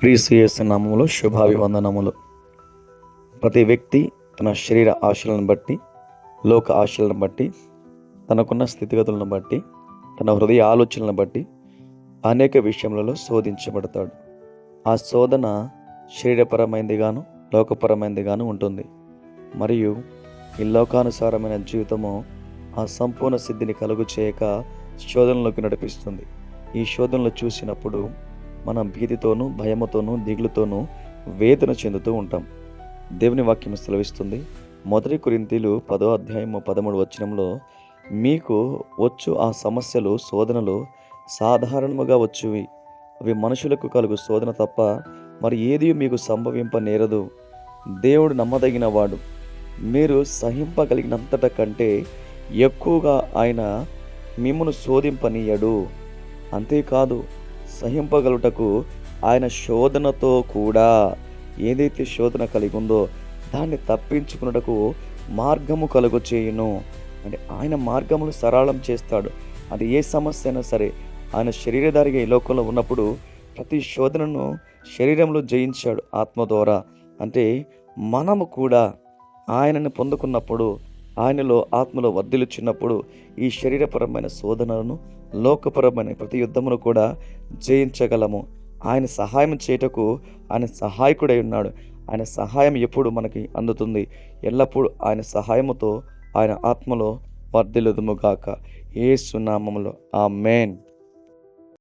క్రీస్తు యేసు నామములో శుభాభివందనములు. ప్రతి వ్యక్తి తన శరీర ఆశలను బట్టి, లోక ఆశలను బట్టి, తనకున్న స్థితిగతులను బట్టి, తన హృదయ ఆలోచనలను బట్టి అనేక విషయములలో శోధించబడతాడు. ఆ శోధన శరీరపరమైనదిగాను లోకపరమైనదిగాను ఉంటుంది. మరియు ఈ లోకానుసారమైన జీవితము ఆ సంపూర్ణ సిద్ధిని కలుగు చేయక శోధనలోకి నడిపిస్తుంది. ఈ శోధనలు చూసినప్పుడు మనం భీతితోనూ, భయముతోనూ, దిగులుతోనూ వేదన చెందుతూ ఉంటాం. దేవుని వాక్యం సెలవిస్తుంది. 1 కొరింథీయులు 10:13 మీకు వచ్చు ఆ సమస్యలు, శోధనలు సాధారణముగా వచ్చువి. అవి మనుషులకు కలుగు శోధన తప్ప మరి ఏది మీకు సంభవింపనేరదు. దేవుడు నమ్మదగిన వాడు. మీరు సహింపగలిగినంతట కంటే ఎక్కువగా ఆయన మిమ్మును శోధింపనీయడు. అంతేకాదు, సహింపగలుటకు ఆయన శోధనతో కూడా ఏదైతే శోధన కలిగి ఉందో దాన్ని తప్పించుకున్నటకు మార్గము కలుగు చేయును. అంటే ఆయన మార్గములు సరళం చేస్తాడు. అది ఏ సమస్య అయినా సరే, ఆయన శరీరధారిగా ఈ లోకంలో ఉన్నప్పుడు ప్రతి శోధనను శరీరంలో జయించాడు ఆత్మ ద్వారా. అంటే మనము కూడా ఆయనను పొందుకున్నప్పుడు, ఆయనలో ఆత్మలో వర్ధిల్లుచున్నప్పుడు ఈ శరీరపరమైన శోధనలను, లోకపరమైన ప్రతి యుద్ధమును కూడా జయించగలము. ఆయన సహాయం చేయుటకు ఆయన సహాయకుడై ఉన్నాడు. ఆయన సహాయం ఎప్పుడు మనకి అందుతుంది. ఎల్లప్పుడూ ఆయన సహాయముతో ఆయన ఆత్మలో వర్ధిల్లుదుముగాక. యేసు నామములో ఆమేన్.